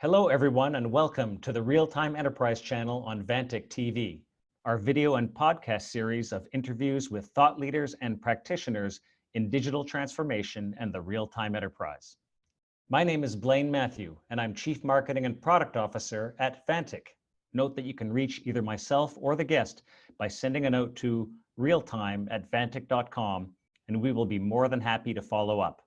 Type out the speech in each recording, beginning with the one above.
Hello, everyone, and welcome to the Real-Time Enterprise channel on Vantic TV, our video and podcast series of interviews with thought leaders and practitioners in digital transformation and the real-time enterprise. My name is Blaine Matthew, and I'm Chief Marketing and Product Officer at Vantic. Note that you can reach either myself or the guest by sending a note to realtime@vantic.com, and we will be more than happy to follow up.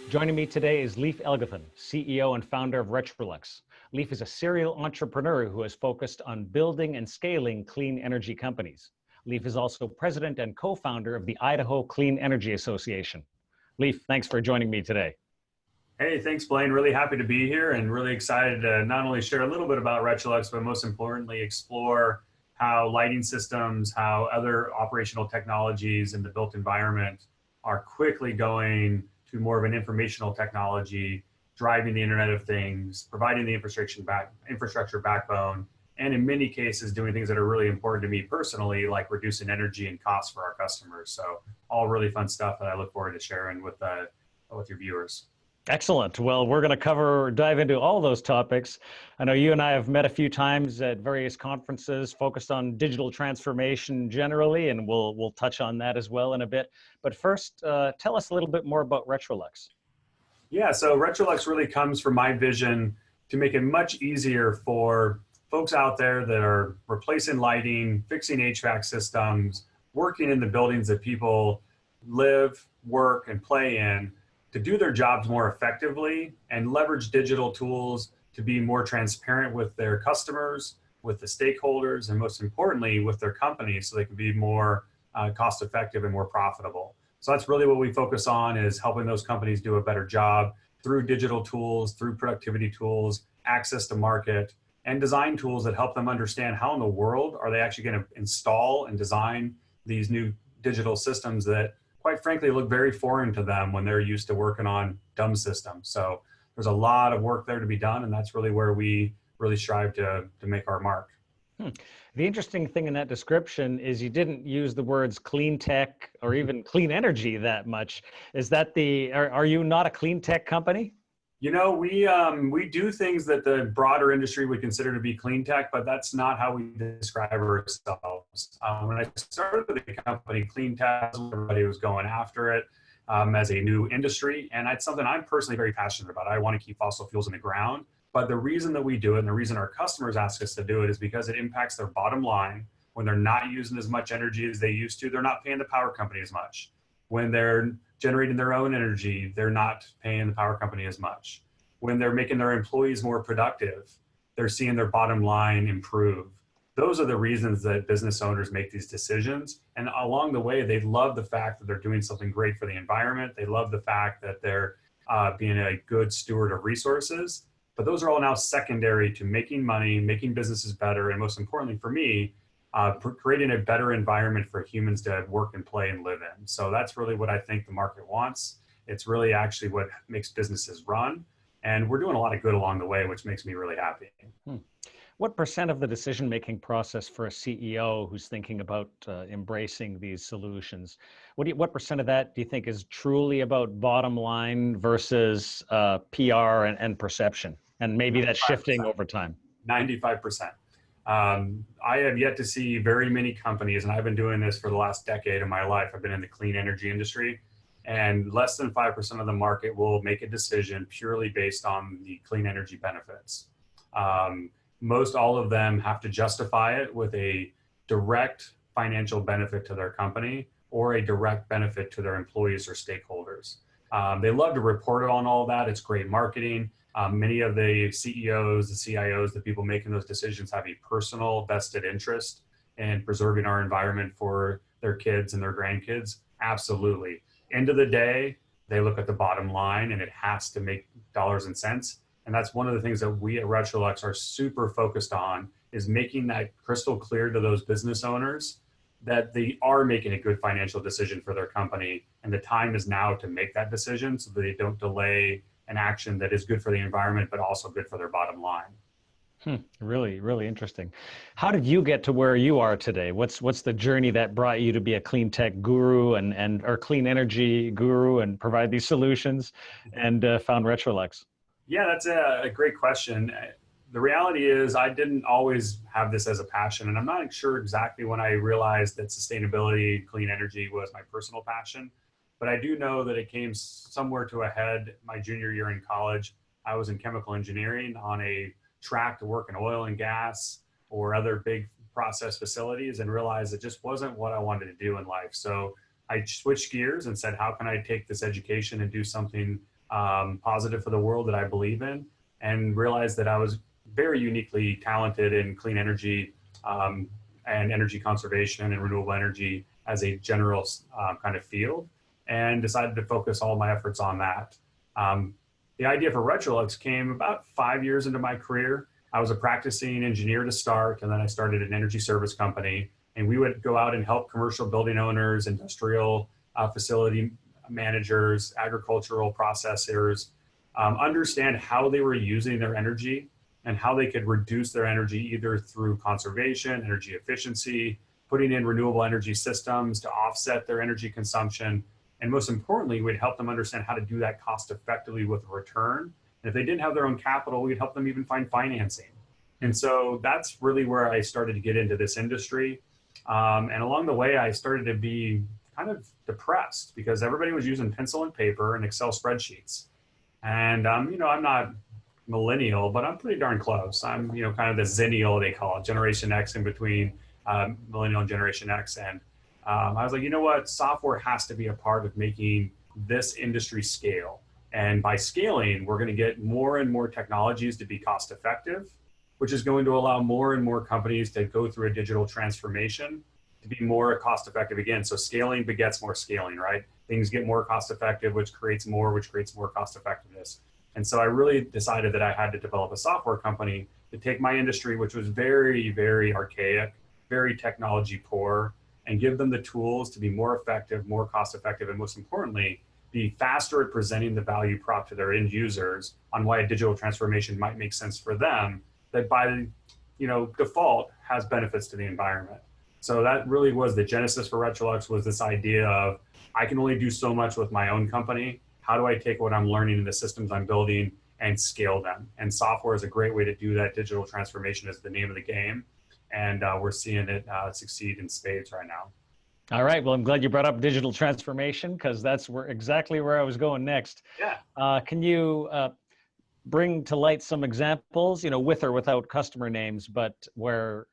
Joining me today is Leif Elgethun, CEO and founder of Retrolux. Leif is a serial entrepreneur who has focused on building and scaling clean energy companies. Leif is also president and co-founder of the Idaho Clean Energy Association. Leif, thanks for joining me today. Hey, thanks, Blaine. Really happy to be here and really excited to not only share a little bit about Retrolux, but most importantly, explore how lighting systems, how other operational technologies in the built environment are quickly going to more of an informational technology, driving the Internet of Things, providing the infrastructure backbone, and in many cases doing things that are really important to me personally, like reducing energy and costs for our customers. So all really fun stuff that I look forward to sharing with your viewers. Excellent. Well, we're going to dive into all those topics. I know you and I have met a few times at various conferences focused on digital transformation generally, and we'll touch on that as well in a bit. But first, tell us a little bit more about Retrolux. Yeah, so Retrolux really comes from my vision to make it much easier for folks out there that are replacing lighting, fixing HVAC systems, working in the buildings that people live, work, and play in, to do their jobs more effectively and leverage digital tools to be more transparent with their customers, with the stakeholders, and most importantly, with their companies so they can be more cost effective and more profitable. So that's really what we focus on, is helping those companies do a better job through digital tools, through productivity tools, access to market, and design tools that help them understand how in the world are they actually going to install and design these new digital systems that, quite frankly, look very foreign to them when they're used to working on dumb systems. So there's a lot of work there to be done, and that's really where we really strive to make our mark. The interesting thing in that description is you didn't use the words clean tech or even clean energy that much. Is that are you not a clean tech company? You know, we do things that the broader industry would consider to be clean tech, but that's not how we describe ourselves. When I started the company, clean tech, everybody was going after it as a new industry, and it's something I'm personally very passionate about. I want to keep fossil fuels in the ground, but the reason that we do it and the reason our customers ask us to do it is because it impacts their bottom line. When they're not using as much energy as they used to, they're not paying the power company as much. When they're generating their own energy, they're not paying the power company as much. When they're making their employees more productive, they're seeing their bottom line improve. Those are the reasons that business owners make these decisions. And along the way, they love the fact that they're doing something great for the environment. They love the fact that they're being a good steward of resources. But those are all now secondary to making money, making businesses better, and most importantly for me, creating a better environment for humans to work and play and live in. So that's really what I think the market wants. It's really actually what makes businesses run. And we're doing a lot of good along the way, which makes me really happy. What percent of the decision-making process for a CEO who's thinking about embracing these solutions, what percent of that do you think is truly about bottom line versus PR and perception? And maybe that's shifting over time. 95%. I have yet to see very many companies, and I've been doing this for the last decade of my life. I've been in the clean energy industry, and less than 5% of the market will make a decision purely based on the clean energy benefits. Most all of them have to justify it with a direct financial benefit to their company or a direct benefit to their employees or stakeholders. They love to report on all that. It's great marketing. Many of the CEOs, the CIOs, the people making those decisions have a personal vested interest in preserving our environment for their kids and their grandkids. Absolutely. End of the day, they look at the bottom line and it has to make dollars and cents. And that's one of the things that we at Retrolux are super focused on, is making that crystal clear to those business owners that they are making a good financial decision for their company. And the time is now to make that decision so that they don't delay an action that is good for the environment, but also good for their bottom line. Really, really interesting. How did you get to where you are today? What's the journey that brought you to be a clean tech guru and or clean energy guru and provide these solutions and found Retrolux? Yeah, that's a great question. The reality is I didn't always have this as a passion, and I'm not sure exactly when I realized that sustainability, clean energy was my personal passion, but I do know that it came somewhere to a head my junior year in college. I was in chemical engineering on a track to work in oil and gas or other big process facilities, and realized it just wasn't what I wanted to do in life. So I switched gears and said, how can I take this education and do something positive for the world that I believe in? And realized that I was very uniquely talented in clean energy and energy conservation and renewable energy as a general kind of field, and decided to focus all my efforts on that. The idea for Retrolux came about 5 years into my career. I was a practicing engineer to start, and then I started an energy service company, and we would go out and help commercial building owners, industrial facility managers, agricultural processors understand how they were using their energy and how they could reduce their energy either through conservation, energy efficiency, putting in renewable energy systems to offset their energy consumption. And most importantly, we'd help them understand how to do that cost effectively with a return. And if they didn't have their own capital, we'd help them even find financing. And so that's really where I started to get into this industry. And along the way, I started to be kind of depressed because everybody was using pencil and paper and Excel spreadsheets. And, I'm not millennial, but I'm pretty darn close. I'm, kind of the zennial, they call it, Generation X in between millennial and Generation X. And I was like, you know what? Software has to be a part of making this industry scale. And by scaling, we're going to get more and more technologies to be cost effective, which is going to allow more and more companies to go through a digital transformation to be more cost effective again. So scaling begets more scaling, right? Things get more cost effective, which creates more cost effectiveness. And so I really decided that I had to develop a software company to take my industry, which was very, very archaic, very technology poor, and give them the tools to be more effective, more cost effective, and most importantly, be faster at presenting the value prop to their end users on why a digital transformation might make sense for them that by default has benefits to the environment. So that really was the genesis for Retrolux, was this idea of I can only do so much with my own company. How do I take what I'm learning in the systems I'm building and scale them? And software is a great way to do that. Digital transformation is the name of the game. And we're seeing it succeed in spades right now. All right. Well, I'm glad you brought up digital transformation because that's exactly where I was going next. Yeah. Can you bring to light some examples, with or without customer names, but where,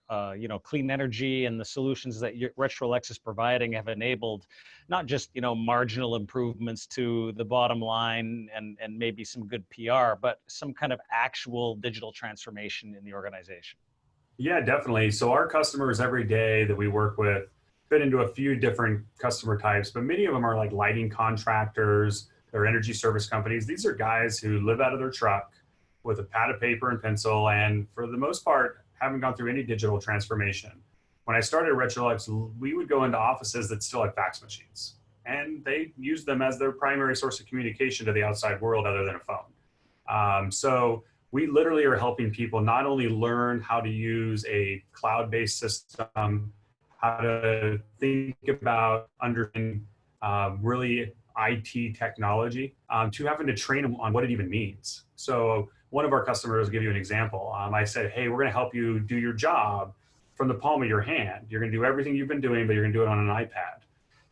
clean energy and the solutions that Retrolux is providing have enabled not just, marginal improvements to the bottom line and maybe some good PR, but some kind of actual digital transformation in the organization? Yeah, definitely. So our customers every day that we work with fit into a few different customer types, but many of them are like lighting contractors, they're energy service companies. These are guys who live out of their truck with a pad of paper and pencil, and for the most part, haven't gone through any digital transformation. When I started Retrolux, we would go into offices that still had fax machines, and they used them as their primary source of communication to the outside world other than a phone. So we literally are helping people not only learn how to use a cloud-based system, how to think about understanding really IT technology, to having to train them on what it even means. So one of our customers, will give you an example. I said, hey, we're going to help you do your job from the palm of your hand. You're going to do everything you've been doing, but you're going to do it on an iPad.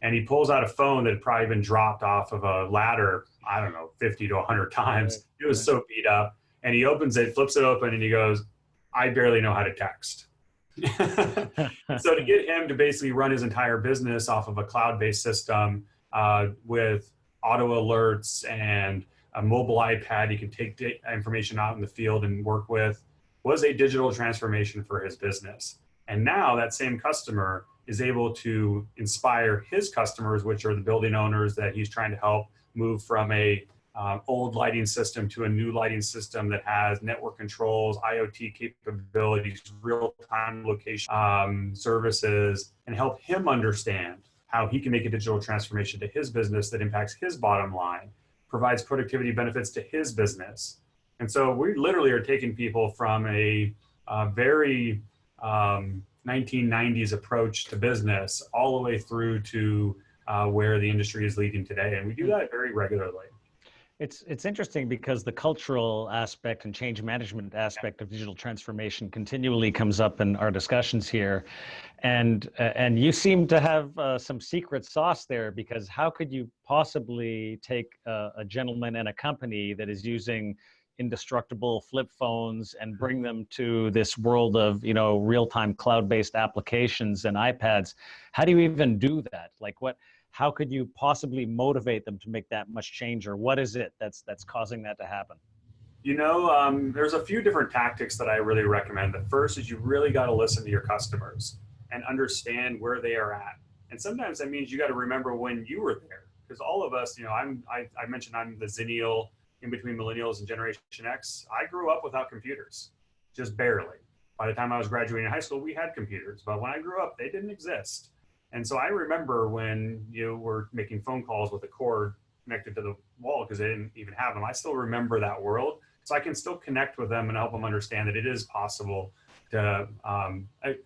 And he pulls out a phone that had probably been dropped off of a ladder, 50 to 100 times. It was so beat up. And he opens it, flips it open, and he goes, I barely know how to text. So to get him to basically run his entire business off of a cloud-based system with auto alerts and a mobile iPad he can take information out in the field and work with was a digital transformation for his business. And now that same customer is able to inspire his customers, which are the building owners that he's trying to help move from a old lighting system to a new lighting system that has network controls, IoT capabilities, real-time location services, and help him understand how he can make a digital transformation to his business that impacts his bottom line, provides productivity benefits to his business. And so we literally are taking people from a very 1990s approach to business all the way through to where the industry is leading today. And we do that very regularly. It's interesting because the cultural aspect and change management aspect of digital transformation continually comes up in our discussions here, and you seem to have some secret sauce there, because how could you possibly take a gentleman and a company that is using indestructible flip phones and bring them to this world of, you know, real-time cloud-based applications and iPads? How do you even do that? Like, how could you possibly motivate them to make that much change, or what is it that's causing that to happen? You know, there's a few different tactics that I really recommend. The first is you really got to listen to your customers and understand where they are at. And sometimes that means you got to remember when you were there, because all of us, you know, I mentioned I'm the Zennial in between millennials and Generation X. I grew up without computers, just barely. By the time I was graduating high school, we had computers, but when I grew up, they didn't exist. And so I remember when you were making phone calls with a cord connected to the wall because they didn't even have them. I still remember that world. So I can still connect with them and help them understand that it is possible to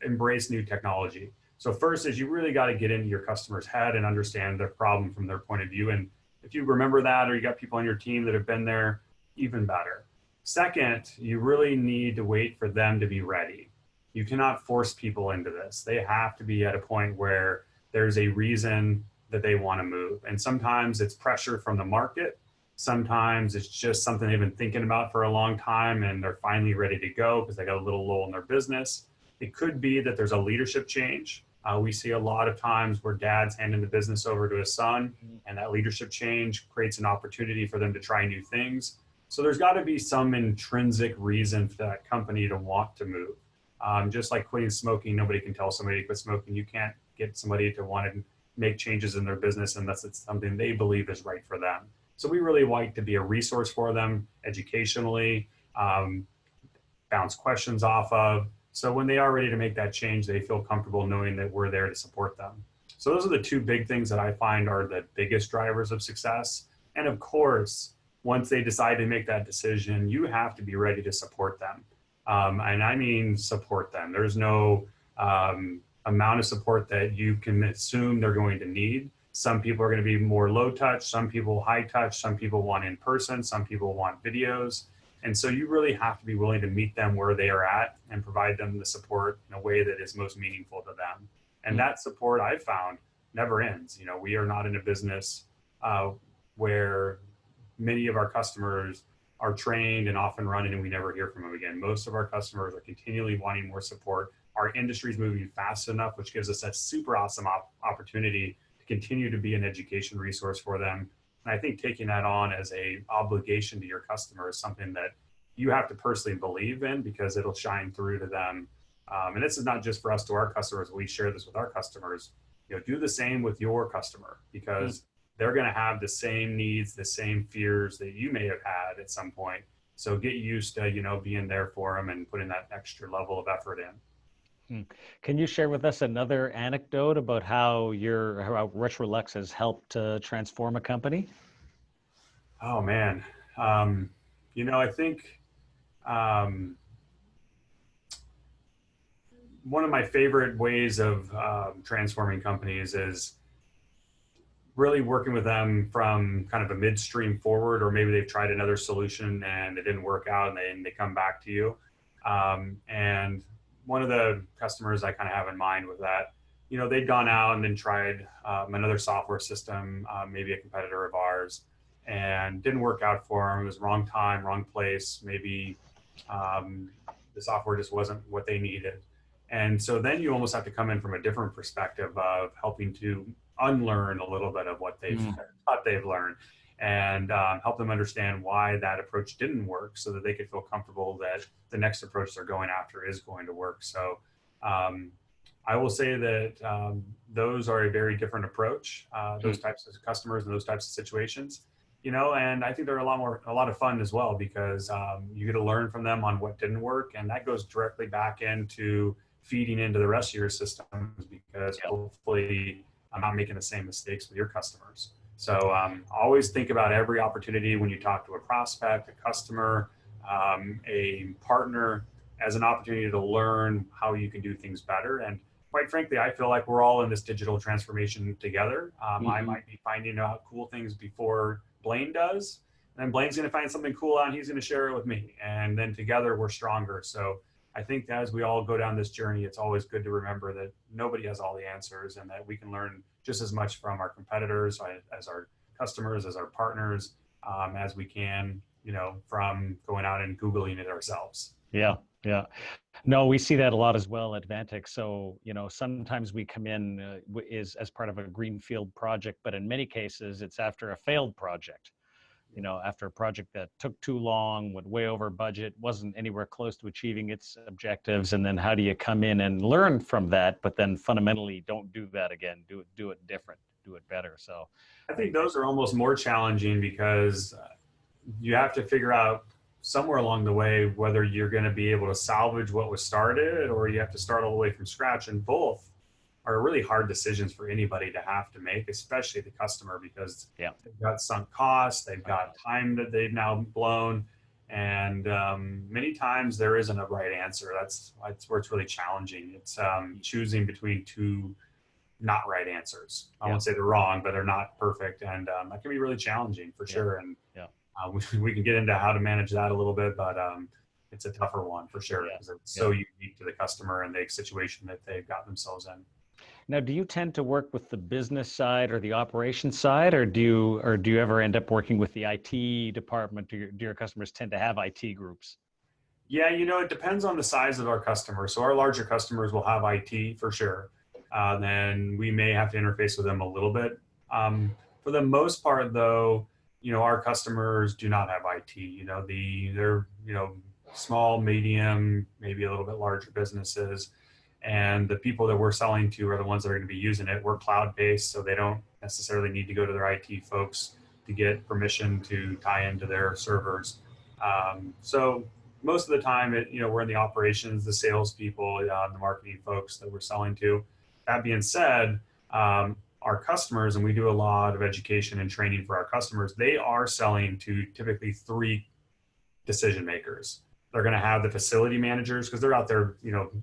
embrace new technology. So first is you really got to get into your customer's head and understand their problem from their point of view. And if you remember that, or you got people on your team that have been there, even better. Second, you really need to wait for them to be ready. You cannot force people into this. They have to be at a point where there's a reason that they want to move. And sometimes it's pressure from the market. Sometimes it's just something they've been thinking about for a long time and they're finally ready to go because they got a little lull in their business. It could be that there's a leadership change. We see a lot of times where dad's handing the business over to his son, and that leadership change creates an opportunity for them to try new things. So there's got to be some intrinsic reason for that company to want to move. Just like quitting smoking, nobody can tell somebody to quit smoking. You can't get somebody to want to make changes in their business unless it's something they believe is right for them. So we really like to be a resource for them educationally, bounce questions off of. So when they are ready to make that change, they feel comfortable knowing that we're there to support them. So those are the two big things that I find are the biggest drivers of success. And of course, once they decide to make that decision, you have to be ready to support them. And I mean support them. There's no amount of support that you can assume they're going to need. Some people are going to be more low touch, some people high touch, some people want in person, some people want videos. And so you really have to be willing to meet them where they are at and provide them the support in a way that is most meaningful to them. And that support I've found never ends. You know, we are not in a business where many of our customers are trained and off and running and we never hear from them again. Most of our customers are continually wanting more support. Our industry is moving fast enough, which gives us that super awesome opportunity to continue to be an education resource for them. And I think taking that on as a obligation to your customer is something that you have to personally believe in because it'll shine through to them. And this is not just for us to our customers. We share this with our customers. You know, do the same with your customer because they're going to have the same needs, the same fears that you may have had at some point. So get used to, you know, being there for them and putting that extra level of effort in. Can you share with us another anecdote about how Retrolux has helped transform a company? Oh man, you know, I think one of my favorite ways of transforming companies is really working with them from kind of a midstream forward, or maybe they've tried another solution and it didn't work out and they come back to you. And one of the customers I kind of have in mind with that, you know, they'd gone out and then tried another software system, maybe a competitor of ours, and didn't work out for them. It was wrong time, wrong place. Maybe the software just wasn't what they needed. And so then you almost have to come in from a different perspective of helping to unlearn a little bit of what they've thought they've learned and help them understand why that approach didn't work so that they could feel comfortable that the next approach they're going after is going to work. So I will say that those are a very different approach, those types of customers and those types of situations. And I think they're a lot of fun as well because you get to learn from them on what didn't work, and that goes directly back into feeding into the rest of your systems because Yeah. hopefully I'm not making the same mistakes with your customers. So always think about every opportunity when you talk to a prospect, a customer, a partner, as an opportunity to learn how you can do things better. And quite frankly, I feel like we're all in this digital transformation together. I Hmm. might be finding out cool things before Blaine does, and then Blaine's going to find something cool out and he's going to share it with me. And then together we're stronger. So I think as we all go down this journey, it's always good to remember that nobody has all the answers and that we can learn just as much from our competitors, as our customers, as our partners, as we can, from going out and Googling it ourselves. Yeah. Yeah. No, we see that a lot as well at Vantic. So, sometimes we come in is as part of a greenfield project, but in many cases, it's after a failed project. After a project that took too long, went way over budget, wasn't anywhere close to achieving its objectives. And then how do you come in and learn from that, but then fundamentally don't do that again, do it different, do it better. So I think those are almost more challenging because you have to figure out somewhere along the way whether you're going to be able to salvage what was started or you have to start all the way from scratch. And both are really hard decisions for anybody to have to make, especially the customer, because yeah, they've got sunk costs, they've got time that they've now blown. And many times there isn't a right answer. That's where it's really challenging. It's choosing between two not right answers. I won't say they're wrong, but they're not perfect. And that can be really challenging for sure. And yeah, we can get into how to manage that a little bit, but it's a tougher one for sure because it's so unique to the customer and the situation that they've got themselves in. Now, do you tend to work with the business side or the operations side, or do you ever end up working with the IT department? Do your customers tend to have IT groups? Yeah, it depends on the size of our customer. So our larger customers will have IT for sure. Then we may have to interface with them a little bit. For the most part, though, our customers do not have IT. They're small, medium, maybe a little bit larger businesses, and the people that we're selling to are the ones that are going to be using it. We're cloud-based, so they don't necessarily need to go to their IT folks to get permission to tie into their servers. So most of the time, we're in the operations, the salespeople, the marketing folks that we're selling to. That being said, our customers, and we do a lot of education and training for our customers, they are selling to typically three decision makers. They're going to have the facility managers because they're out there,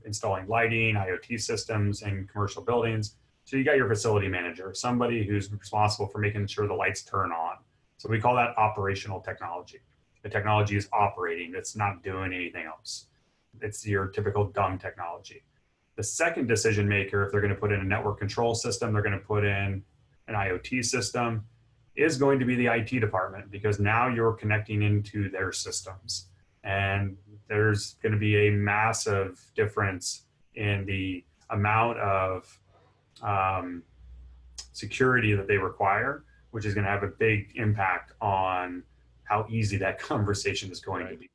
installing lighting, IoT systems in commercial buildings. So you got your facility manager, somebody who's responsible for making sure the lights turn on. So we call that operational technology. The technology is operating. It's not doing anything else. It's your typical dumb technology. The second decision maker, if they're going to put in a network control system, they're going to put in an IoT system, is going to be the IT department because now you're connecting into their systems. And there's going to be a massive difference in the amount of security that they require, which is going to have a big impact on how easy that conversation is going to be.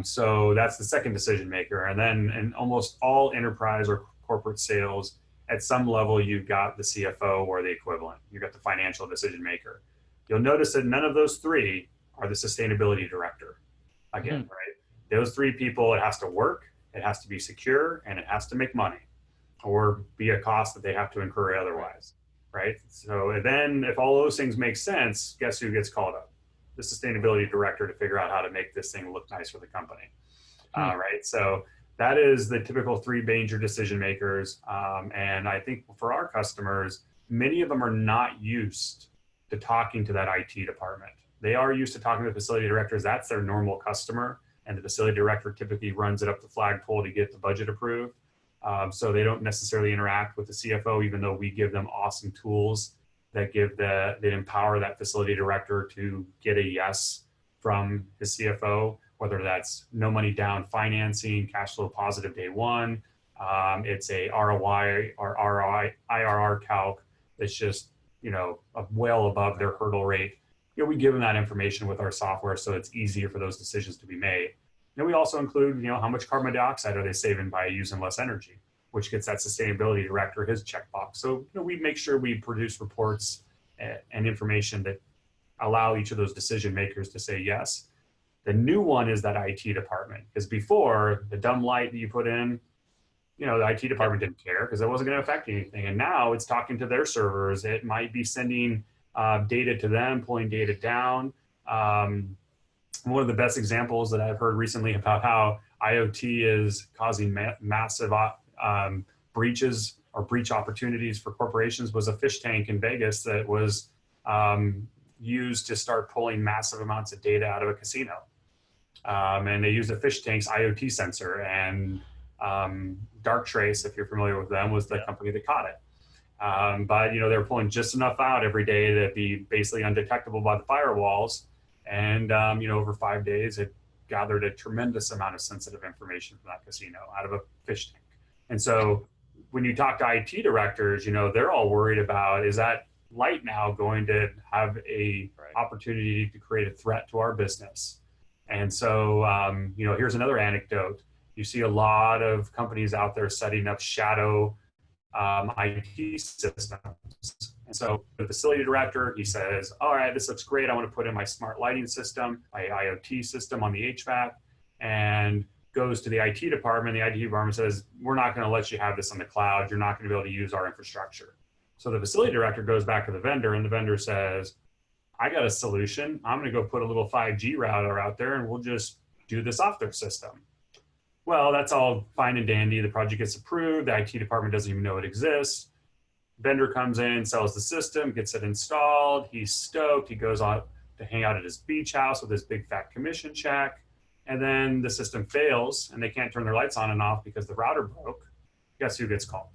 So that's the second decision maker. And then in almost all enterprise or corporate sales, at some level, you've got the CFO or the equivalent. You've got the financial decision maker. You'll notice that none of those three are the sustainability director. Again, right? Those three people, it has to work, it has to be secure, and it has to make money or be a cost that they have to incur otherwise, right? So then if all those things make sense, guess who gets called up? The sustainability director to figure out how to make this thing look nice for the company, right? So that is the typical three major decision makers. And I think for our customers, many of them are not used to talking to that IT department. They are used to talking to the facility directors. That's their normal customer. And the facility director typically runs it up the flagpole to get the budget approved. So they don't necessarily interact with the CFO, even though we give them awesome tools that empower that facility director to get a yes from his CFO, whether that's no money down financing, cash flow positive day one. It's a ROI or IRR calc that's just, well above their hurdle rate. We give them that information with our software so it's easier for those decisions to be made. And we also include, how much carbon dioxide are they saving by using less energy, which gets that sustainability director his checkbox. So we make sure we produce reports and information that allow each of those decision makers to say yes. The new one is that IT department, because before, the dumb light that you put in, the IT department didn't care because it wasn't going to affect anything. And now it's talking to their servers. It might be sending data to them, pulling data down. One of the best examples that I've heard recently about how IoT is causing massive breaches or breach opportunities for corporations was a fish tank in Vegas that was used to start pulling massive amounts of data out of a casino. And they used a fish tank's IoT sensor, and Darktrace, if you're familiar with them, was the company that caught it. But they were pulling just enough out every day to be basically undetectable by the firewalls. And over 5 days, it gathered a tremendous amount of sensitive information from that casino out of a fish tank. And so when you talk to IT directors, they're all worried about, is that light now going to have a opportunity to create a threat to our business? And so, here's another anecdote. You see a lot of companies out there setting up shadow IT systems. And so the facility director, he says, all right, this looks great. I want to put in my smart lighting system, my IoT system on the HVAC, and goes to the IT department. The IT department says, we're not going to let you have this on the cloud. You're not going to be able to use our infrastructure. So the facility director goes back to the vendor, and the vendor says, I got a solution. I'm going to go put a little 5G router out there, and we'll just do this off their system. Well, that's all fine and dandy. The project gets approved. The IT department doesn't even know it exists. Vendor comes in, sells the system, gets it installed. He's stoked. He goes on to hang out at his beach house with his big fat commission check. And then the system fails, and they can't turn their lights on and off because the router broke. Guess who gets called?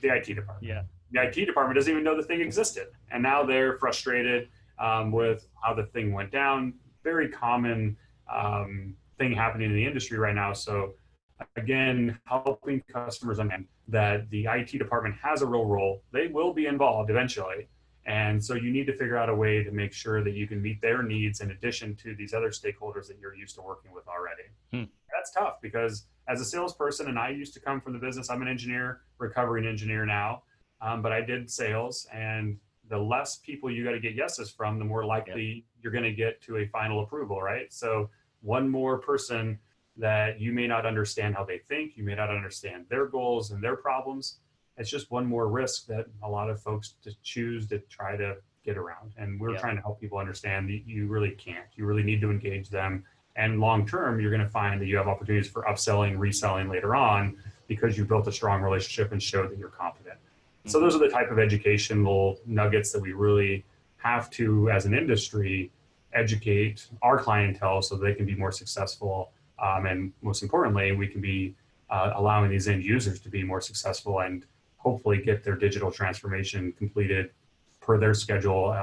The IT department. Yeah. The IT department doesn't even know the thing existed. And now they're frustrated with how the thing went down. Very common thing happening in the industry right now. So again, helping customers understand that the IT department has a real role. They will be involved eventually. And so you need to figure out a way to make sure that you can meet their needs in addition to these other stakeholders that you're used to working with already. That's tough because as a salesperson, and I used to come from the business, I'm an engineer, recovering engineer now, but I did sales, and the less people you got to get yeses from, the more likely you're going to get to a final approval, right? So one more person that you may not understand how they think, you may not understand their goals and their problems. It's just one more risk that a lot of folks choose to try to get around. And we're trying to help people understand that you really can't. You really need to engage them. And long term, you're going to find that you have opportunities for upselling, reselling later on because you built a strong relationship and showed that you're competent. So those are the type of educational nuggets that we really have to, as an industry, educate our clientele so they can be more successful. And most importantly, we can be allowing these end users to be more successful and hopefully get their digital transformation completed per their schedule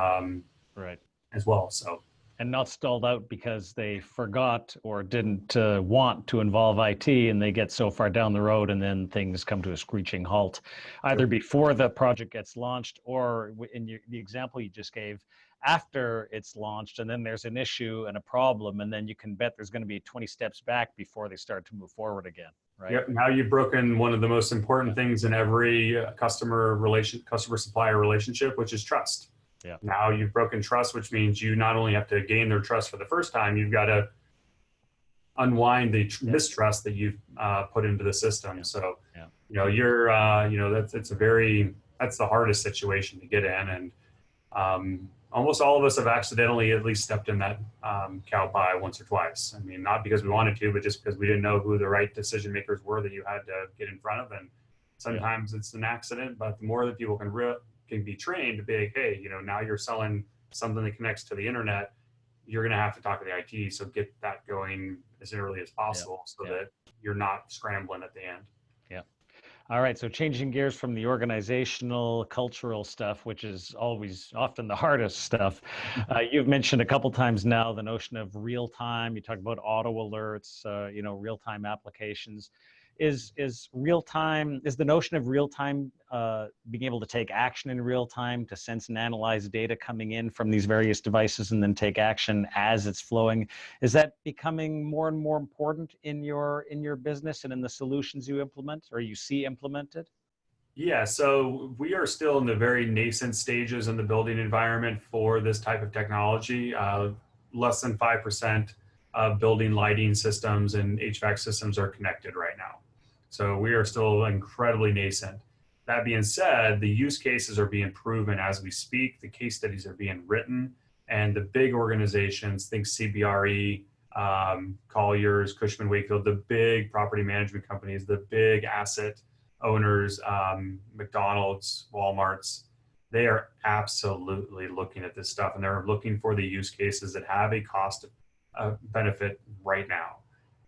as well. So. And not stalled out because they forgot or didn't want to involve IT, and they get so far down the road and then things come to a screeching halt, either before the project gets launched or in the example you just gave, after it's launched, and then there's an issue and a problem, and then you can bet there's going to be 20 steps back before they start to move forward again, right? Yep. Now you've broken one of the most important things in every customer supplier relationship, which is trust. Yeah. Now you've broken trust, which means you not only have to gain their trust for the first time, you've got to unwind the mistrust that you've put into the system. So, you're, that's the hardest situation to get in. And almost all of us have accidentally at least stepped in that cow pie once or twice. I mean, not because we wanted to, but just because we didn't know who the right decision makers were that you had to get in front of. And sometimes it's an accident, but the more that people can be trained to be like, hey, now you're selling something that connects to the internet, you're going to have to talk to the IT. So get that going as early as possible so that you're not scrambling at the end. Yeah. All right. So changing gears from the organizational, cultural stuff, which is always often the hardest stuff. You've mentioned a couple times now the notion of real time. You talk about auto alerts, real time applications. Is real time, is the notion of real time being able to take action in real time to sense and analyze data coming in from these various devices and then take action as it's flowing, is that becoming more and more important in your business and in the solutions you implement or you see implemented? Yeah, so we are still in the very nascent stages in the building environment for this type of technology. Less than 5% of building lighting systems and HVAC systems are connected right now. So we are still incredibly nascent. That being said, the use cases are being proven as we speak. The case studies are being written, and the big organizations, think CBRE, Colliers, Cushman Wakefield, the big property management companies, the big asset owners, McDonald's, Walmart's, they are absolutely looking at this stuff, and they're looking for the use cases that have a cost benefit right now.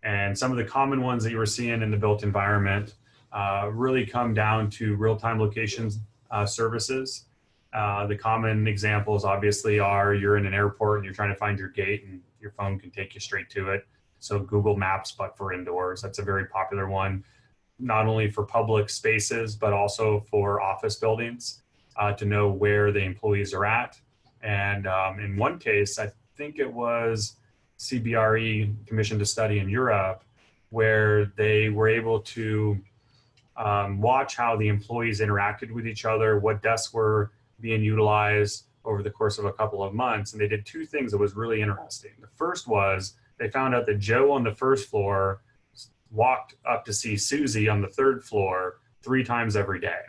And some of the common ones that you were seeing in the built environment really come down to real-time locations services. The common examples obviously are you're in an airport and you're trying to find your gate and your phone can take you straight to it. So Google Maps, but for indoors, that's a very popular one, not only for public spaces, but also for office buildings to know where the employees are at. And in one case, I think it was CBRE commissioned a study in Europe where they were able to watch how the employees interacted with each other, what desks were being utilized over the course of a couple of months. And they did two things that was really interesting. The first was they found out that Joe on the first floor walked up to see Susie on the third floor 3 times every day.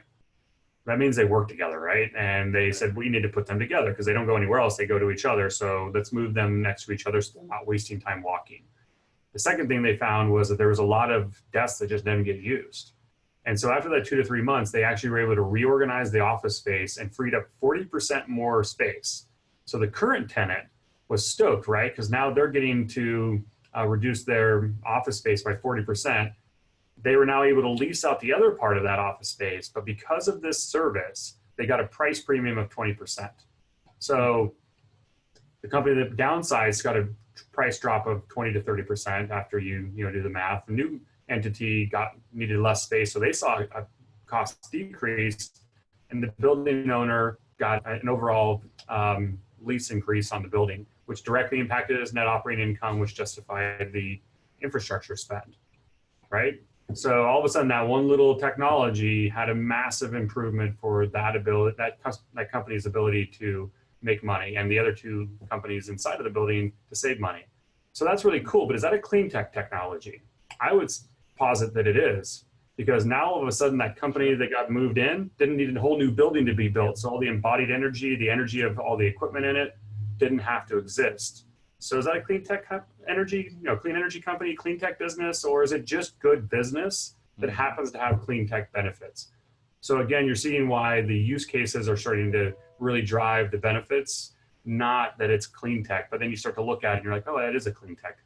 That means they work together, right? And they said, we need to put them together because they don't go anywhere else. They go to each other. So let's move them next to each other so they're not wasting time walking. The second thing they found was that there was a lot of desks that just didn't get used. And so after that 2 to 3 months, they actually were able to reorganize the office space and freed up 40% more space. So the current tenant was stoked, right? Because now they're getting to reduce their office space by 40%. They were now able to lease out the other part of that office space, but because of this service, they got a price premium of 20%. So the company that downsized got a price drop of 20 to 30% after you do the math. The new entity needed less space, so they saw a cost decrease, and the building owner got an overall lease increase on the building, which directly impacted his net operating income, which justified the infrastructure spend, right? So all of a sudden, that one little technology had a massive improvement for that company's ability to make money, and the other 2 companies inside of the building to save money. So that's really cool. But is that a clean tech technology? I would posit that it is, because now all of a sudden that company that got moved in didn't need a whole new building to be built. So all the embodied energy, the energy of all the equipment in it, didn't have to exist. So is that a clean tech energy, clean energy company, clean tech business, or is it just good business that happens to have clean tech benefits? So again, you're seeing why the use cases are starting to really drive the benefits, not that it's clean tech, but then you start to look at it and you're like, oh, that is a clean tech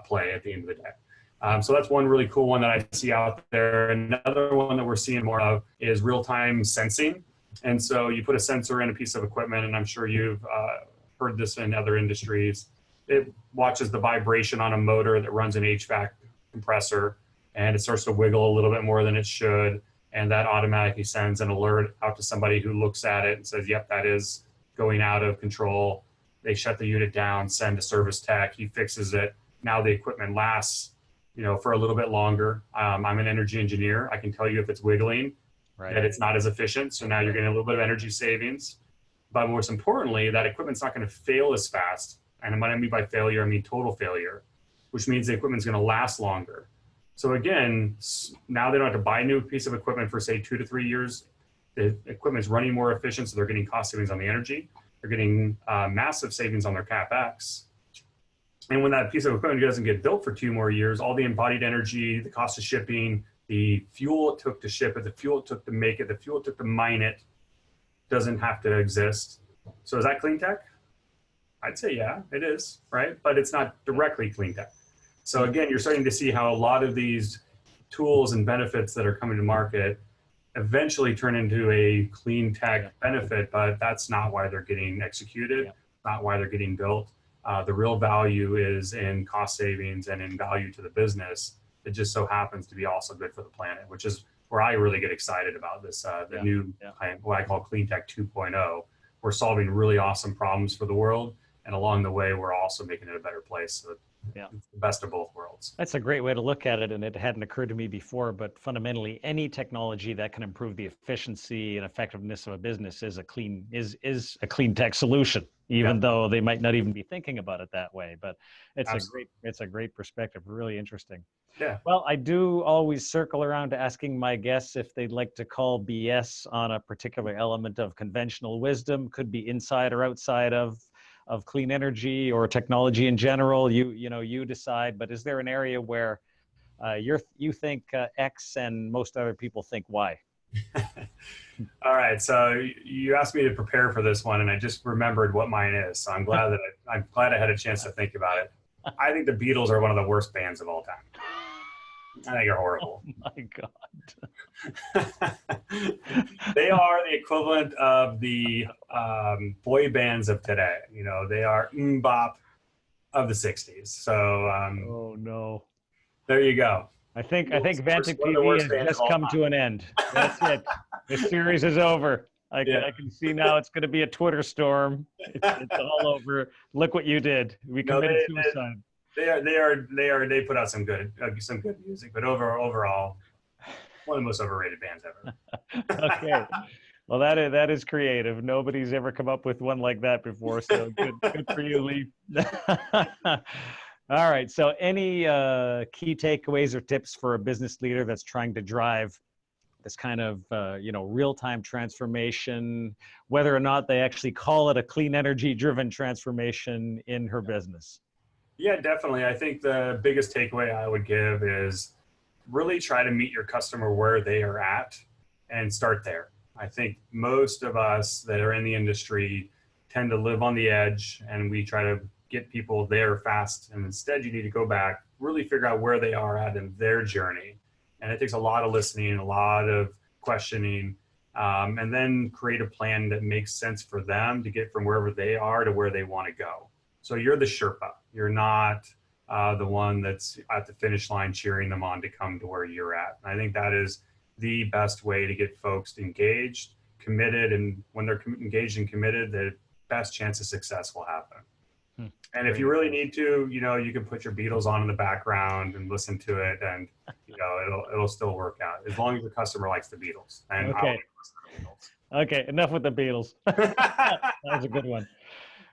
play at the end of the day. So that's one really cool one that I see out there. Another one that we're seeing more of is real-time sensing. And so you put a sensor in a piece of equipment, and I'm sure you've heard this in other industries. It watches the vibration on a motor that runs an HVAC compressor, and it starts to wiggle a little bit more than it should. And that automatically sends an alert out to somebody who looks at it and says, yep, that is going out of control. They shut the unit down, send a service tech, he fixes it. Now the equipment lasts, for a little bit longer. I'm an energy engineer. I can tell you if it's wiggling, right, that it's not as efficient. So now you're getting a little bit of energy savings. But most importantly, that equipment's not going to fail as fast. And what I mean by failure, I mean total failure, which means the equipment's going to last longer. So again, now they don't have to buy a new piece of equipment for say 2 to 3 years. The equipment's running more efficient, so they're getting cost savings on the energy. They're getting massive savings on their CapEx. And when that piece of equipment doesn't get built for 2 more years, all the embodied energy, the cost of shipping, the fuel it took to ship it, the fuel it took to make it, the fuel it took to mine it, doesn't have to exist. So is that clean tech? I'd say, yeah, it is, right? But it's not directly clean tech. So again, you're starting to see how a lot of these tools and benefits that are coming to market eventually turn into a clean tech benefit, but that's not why they're getting executed, not why they're getting built. The real value is in cost savings and in value to the business. It just so happens to be also good for the planet, which is where I really get excited about this, new, what I call clean tech 2.0. We're solving really awesome problems for the world. And along the way, we're also making it a better place. So Yeah. It's the best of both worlds. That's a great way to look at it, and it hadn't occurred to me before, but fundamentally any technology that can improve the efficiency and effectiveness of a business is a clean tech solution, even Yeah, though they might not even be thinking about it that way. But absolutely. it's a great perspective, really interesting. Yeah. Well, I do always circle around to asking my guests if they'd like to call BS on a particular element of conventional wisdom, could be inside or outside of clean energy or technology in general. You decide. But is there an area where you think X and most other people think Y? All right. So you asked me to prepare for this one, and I just remembered what mine is. So I'm glad I had a chance to think about it. I think the Beatles are one of the worst bands of all time. I think they're horrible. Oh my God. They are the equivalent of the boy bands of today. You know, they are bop of the 60s. So Oh no. there you go. I think Vantic One of the TV worst has bands of just all come time. to an end. That's it. The series is over. Yeah. I can see now it's going to be a Twitter storm. It's all over. Look what you did. We No, committed suicide. they put out some good music, but overall, one of the most overrated bands ever. Okay. Well, that is creative. Nobody's ever come up with one like that before. So good for you, Leif. All right. So any key takeaways or tips for a business leader that's trying to drive this kind of real-time transformation, whether or not they actually call it a clean energy driven transformation in her business? Yeah, definitely. I think the biggest takeaway I would give is really try to meet your customer where they are at and start there. I think most of us that are in the industry tend to live on the edge, and we try to get people there fast. And instead, you need to go back, really figure out where they are at in their journey. And it takes a lot of listening, a lot of questioning, and then create a plan that makes sense for them to get from wherever they are to where they want to go. So you're the Sherpa. You're not the one that's at the finish line cheering them on to come to where you're at. And I think that is the best way to get folks engaged, committed, and when they're engaged and committed, the best chance of success will happen. And if you really need to, you can put your Beatles on in the background and listen to it, and it'll still work out as long as the customer likes the Beatles. And Okay. I'll listen to the Beatles. Okay. Enough with the Beatles. That was a good one.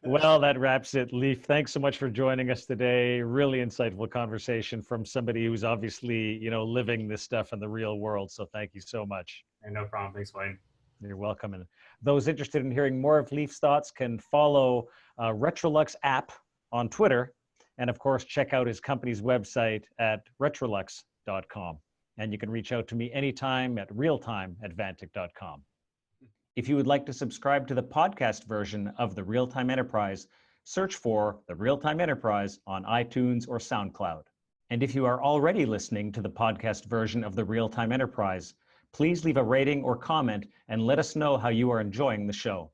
Well, that wraps it. Leif, thanks so much for joining us today. Really insightful conversation from somebody who's obviously, living this stuff in the real world. So thank you so much. And no problem. Thanks, Wayne. You're welcome. And those interested in hearing more of Leif's thoughts can follow Retrolux app on Twitter. And of course, check out his company's website at retrolux.com. And you can reach out to me anytime at realtime@vantic.com. If you would like to subscribe to the podcast version of the Real Time Enterprise, search for the Real Time Enterprise on iTunes or SoundCloud. And if you are already listening to the podcast version of the Real Time Enterprise, please leave a rating or comment and let us know how you are enjoying the show.